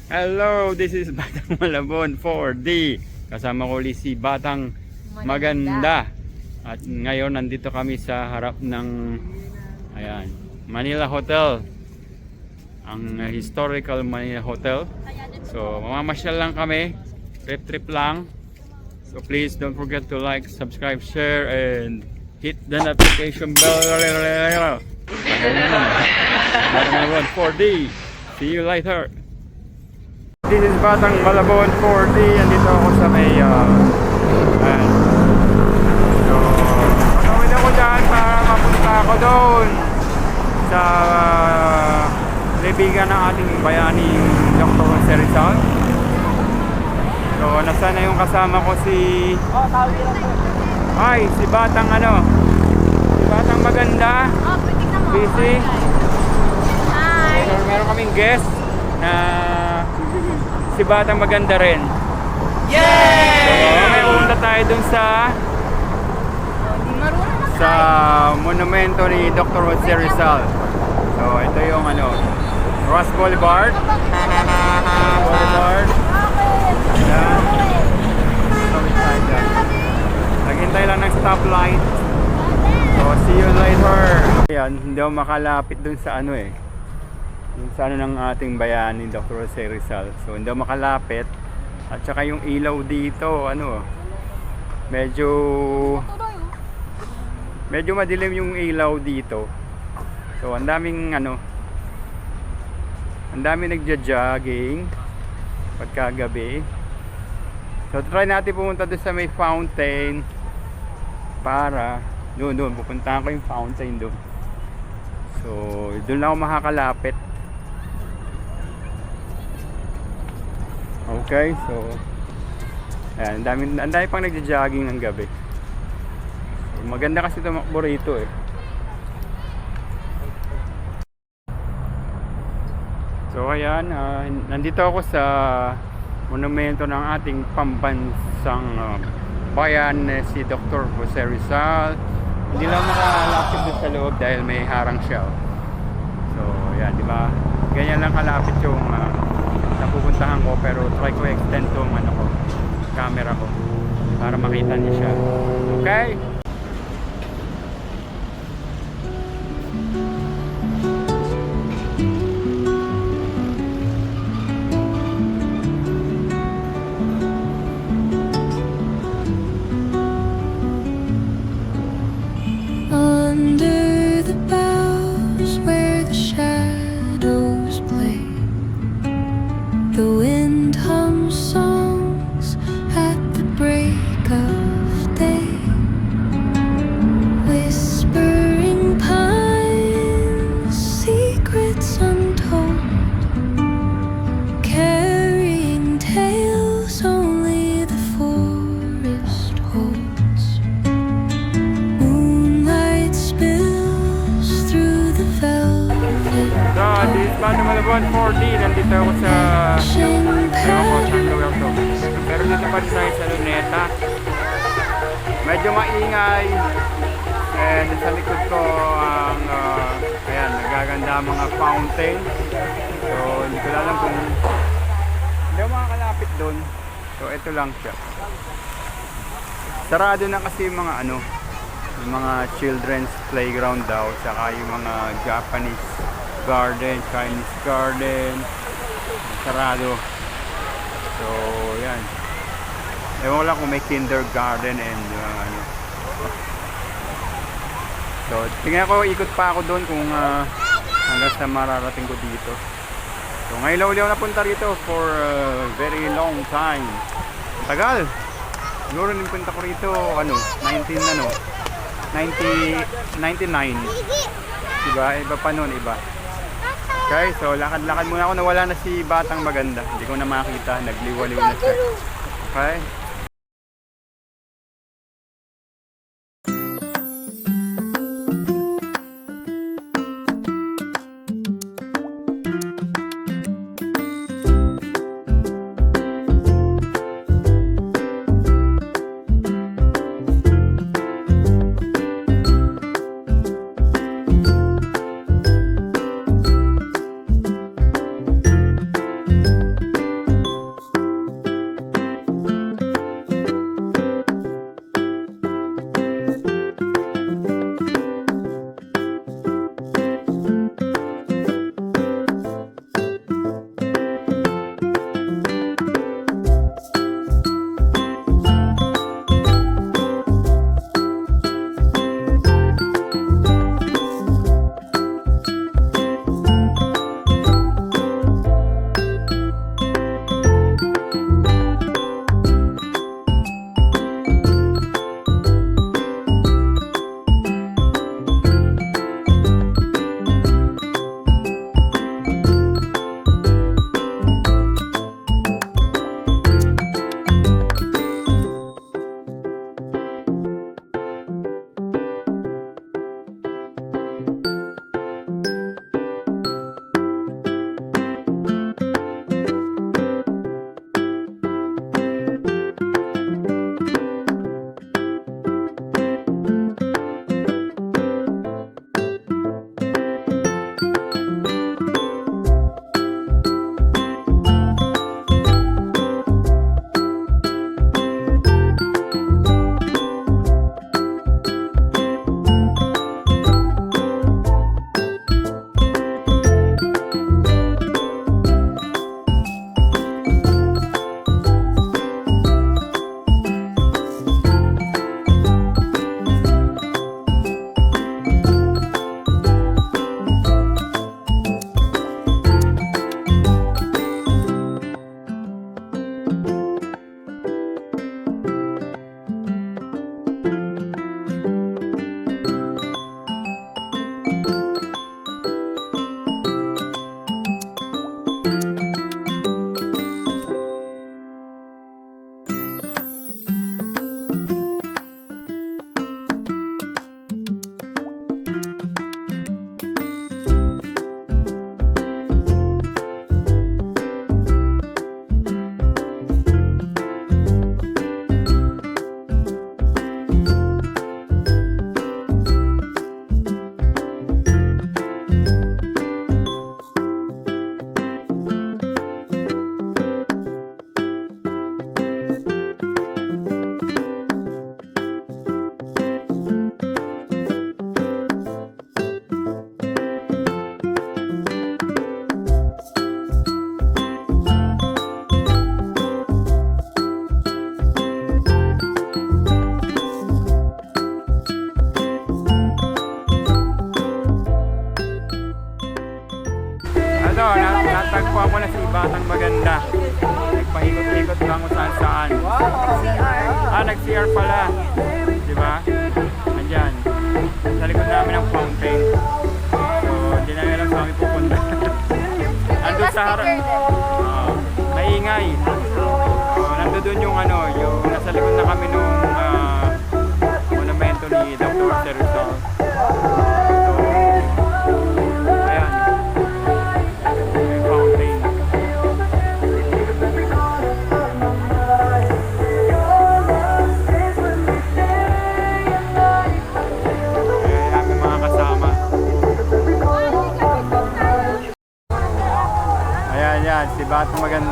Hello, this is Batang Malabon 4D. Kasama ko ulit si Batang Maganda. At ngayon nandito kami sa harap ng ayan, Manila Hotel. Ang historical Manila Hotel. So, mamamasyal lang kami. Trip lang. So, please don't forget to like, subscribe, share, and hit the notification bell. Batang Malabon 4D. See you later. This is Batang Malabon 4D. Andito ako sa may ayan. So, matawid ako dyan para mapunta ako doon sa kaibigan ng ating bayani Dr. Jose Rizal. So, nasa na yung kasama ko si si Batang si Batang Maganda. Busy. Hi. So, meron kaming guest na si Batang Maganda rin. Yay! So, may pumunta tayo dun sa monumento ni Dr. Jose Rizal. So, ito yung Ross Boulevard. Ayan. Naghintay lang ng stoplight. So, see you later. Ayan, hindi ako makalapit dun sa yung sa ng ating bayani Dr. Jose Rizal. So hindi ako makalapit. At saka yung ilaw dito medyo madilim yung ilaw dito. So ang daming nagja-jogging pagkagabi. So try natin pumunta doon sa may fountain para doon pupuntahan ko yung fountain doon. So doon lang ako makakalapit. Okay, so ayan, ang dami pang nagja-jogging ng gabi. So, maganda kasi tumakbo rito So ayan, nandito ako sa monumento ng ating pambansang bayan si Dr. Jose Rizal. Hindi lang makalapit doon sa loob dahil may harang siya. So ayan, di ba? Ganyan lang kalapit yung napupuntahan ko, pero try ko extend tong camera ko para makita niyo siya. Okay? Under the boughs where the shadows play, the wind hums songs at the break of day. Whispering pines, secrets untold, carrying tales only the forest holds. Moonlight spills through the velvet. So, this is Batang Malabon 4D. Nandito ako sa lugar to. Pero dito pa tayo sa Luneta. Medyo maingay. And sa likod ko ang ayan, nagaganda ang mga fountain. So, hindi ko alam kung hindi ako makakalapit doon. So, ito lang siya. Sarado na kasi yung mga yung mga children's playground daw, saka yung mga Japanese garden, Chinese garden, sarado. So yan, ewan ko lang kung may kindergarten and so tingnan ko, ikot pa ako doon kung hanggang sa mararating ko dito. So ngayon lang uli ako napunta rito for a very long time. Tagal, siguro nipunta ko rito 1999, diba? Iba pa nun, iba. Okay, so lakad-lakad muna ako. Nawala na si Batang Maganda, hindi ko na makita, nagliwaliw na siya. Okay.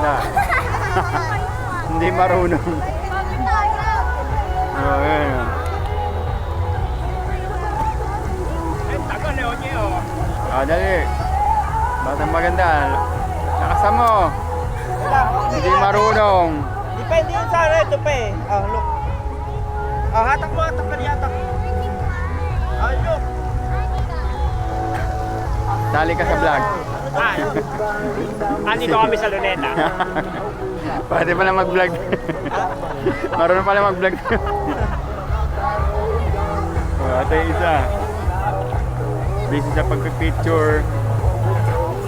maganda. Hindi marunong. Oh, ayan. Dali. Batang maganda. Lakasan mo. Hindi marunong. Depende yun sa ano, ito pa eh. Oh, look. Oh, hatak mo, hatak ka niya, hatak. Oh, look. Sali ka sa vlog. Andito kami sa Luneta. Pwede pala mag-vlog. Marunong pala mag-vlog. Ito yung isa. Busy sa pagpipicture.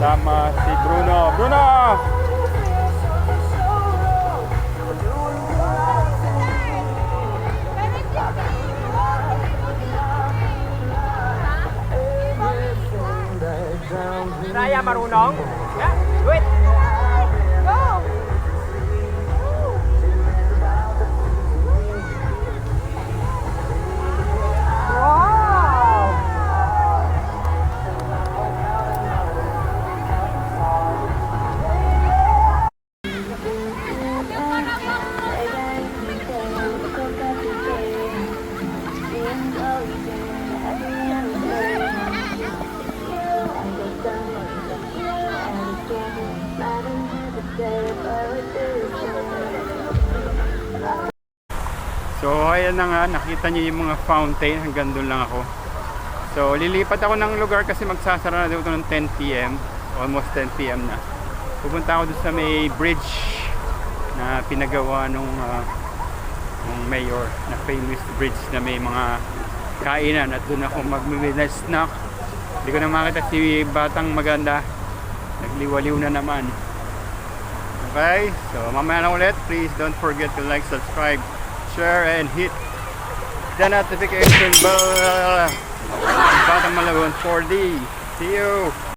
Sama si Bruno. Bruno! Raya marunong? Yeah, do it. Go! Wow! So ayan na nga, nakita niyo yung mga fountain, hanggang doon lang ako. So lilipat ako ng lugar kasi magsasara na dito ng 10 PM, almost 10 PM na. Pupunta ako doon sa may bridge na pinagawa nung mayor, na famous bridge na may mga kainan, at doon ako magmi-midnight snack. Hindi ko na makita si Batang Maganda, nagliwaliw na naman. Okay, so mamaya na ulit. Please don't forget to like, subscribe, share, and hit the notification bell. Batang Malagon 4D. See you!